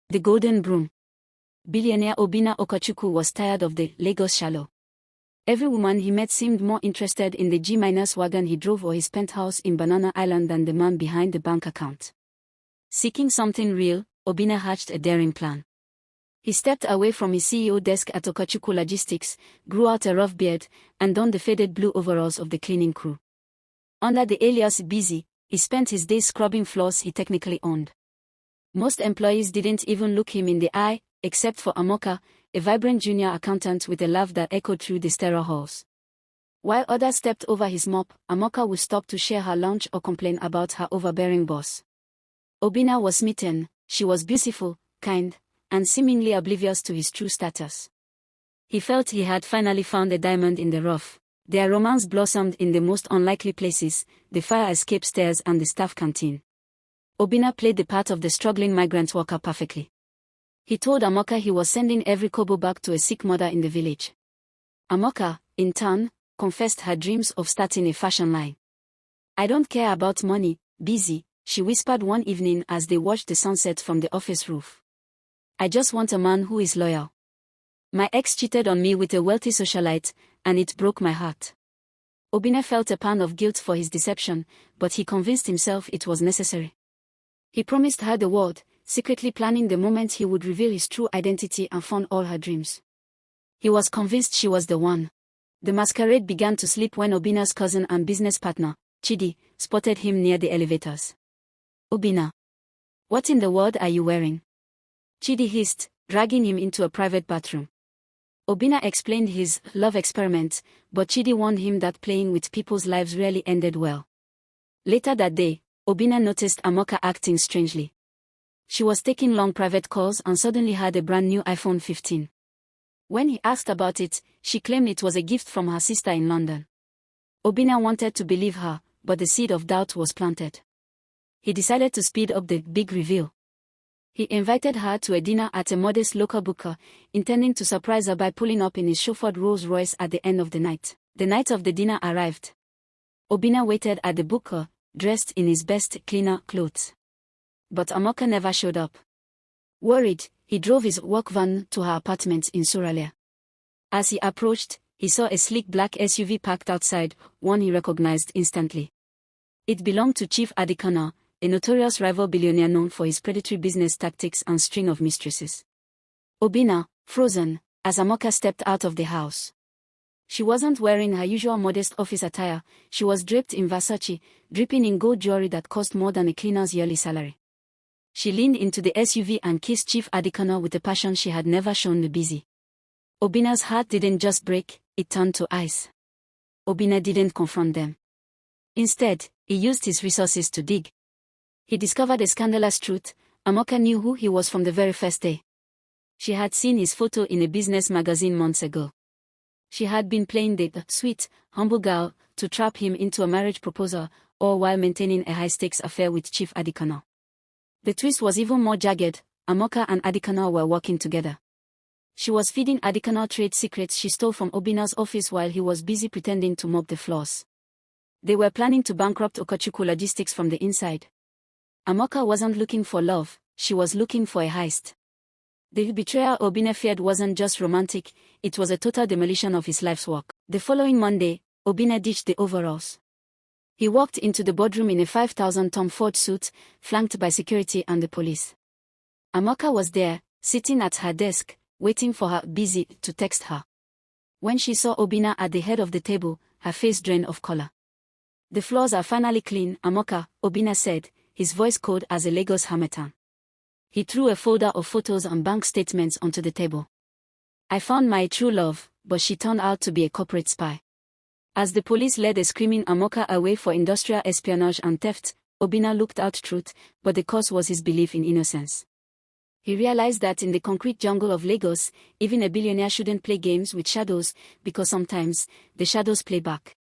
The Golden Groom. Billionaire Obinna Okachukwu was tired of the Lagos shallow. Every woman he met seemed more interested in the G-wagon he drove or his penthouse in Banana Island than the man behind the bank account. Seeking something real, Obinna hatched a daring plan. He stepped away from his CEO desk at Okachukwu Logistics, grew out a rough beard, and donned the faded blue overalls of the cleaning crew. Under the alias Busy, he spent his days scrubbing floors he technically owned. Most employees didn't even look him in the eye, except for Amoka, a vibrant junior accountant with a laugh that echoed through the sterile halls. While others stepped over his mop, Amoka would stop to share her lunch or complain about her overbearing boss. Obinna was smitten. She was beautiful, kind, and seemingly oblivious to his true status. He felt he had finally found a diamond in the rough. Their romance blossomed in the most unlikely places, the fire escape stairs and the staff canteen. Obinna played the part of the struggling migrant worker perfectly. He told Amoka he was sending every kobo back to a sick mother in the village. Amoka, in turn, confessed her dreams of starting a fashion line. "I don't care about money, Busy," she whispered one evening as they watched the sunset from the office roof. "I just want a man who is loyal. My ex cheated on me with a wealthy socialite, and it broke my heart." Obinna felt a pang of guilt for his deception, but he convinced himself it was necessary. He promised her the world, secretly planning the moment he would reveal his true identity and fund all her dreams. He was convinced she was the one. The masquerade began to slip when Obinna's cousin and business partner, Chidi, spotted him near the elevators. "Obinna, what in the world are you wearing?" Chidi hissed, dragging him into a private bathroom. Obinna explained his love experiment, but Chidi warned him that playing with people's lives rarely ended well. Later that day, Obinna noticed Amoka acting strangely. She was taking long private calls and suddenly had a brand new iPhone 15. When he asked about it, she claimed it was a gift from her sister in London. Obinna wanted to believe her, but the seed of doubt was planted. He decided to speed up the big reveal. He invited her to a dinner at a modest local booker, intending to surprise her by pulling up in his chauffeured Rolls-Royce at the end of the night. The night of the dinner arrived. Obinna waited at the booker, dressed in his best cleaner clothes. But Amoka never showed up. Worried, he drove his work van to her apartment in Suralia. As he approached, he saw a sleek black SUV parked outside, one he recognized instantly. It belonged to Chief Adikana, a notorious rival billionaire known for his predatory business tactics and string of mistresses. Obinna, frozen, as Amoka stepped out of the house. She wasn't wearing her usual modest office attire. She was draped in Versace, dripping in gold jewelry that cost more than a cleaner's yearly salary. She leaned into the SUV and kissed Chief Adikana with a passion she had never shown the Busy. Obinna's heart didn't just break, it turned to ice. Obinna didn't confront them. Instead, he used his resources to dig. He discovered a scandalous truth. Amoka knew who he was from the very first day. She had seen his photo in a business magazine months ago. She had been playing the sweet, humble girl to trap him into a marriage proposal, all while maintaining a high-stakes affair with Chief Adikana. The twist was even more jagged. Amoka and Adikana were working together. She was feeding Adikana trade secrets she stole from Obinna's office while he was busy pretending to mop the floors. They were planning to bankrupt Okachukwu Logistics from the inside. Amoka wasn't looking for love, she was looking for a heist. The betrayal Obinna feared wasn't just romantic, it was a total demolition of his life's work. The following Monday, Obinna ditched the overalls. He walked into the boardroom in a 5,000 Tom Ford suit, flanked by security and the police. Amoka was there, sitting at her desk, waiting for her Busy to text her. When she saw Obinna at the head of the table, her face drained of color. "The floors are finally clean, Amoka," Obinna said, his voice cold as a Lagos harmattan. He threw a folder of photos and bank statements onto the table. "I found my true love, but she turned out to be a corporate spy." As the police led a screaming Amoka away for industrial espionage and theft, Obinna looked out truth, but the cause was his belief in innocence. He realized that in the concrete jungle of Lagos, even a billionaire shouldn't play games with shadows, because sometimes, the shadows play back.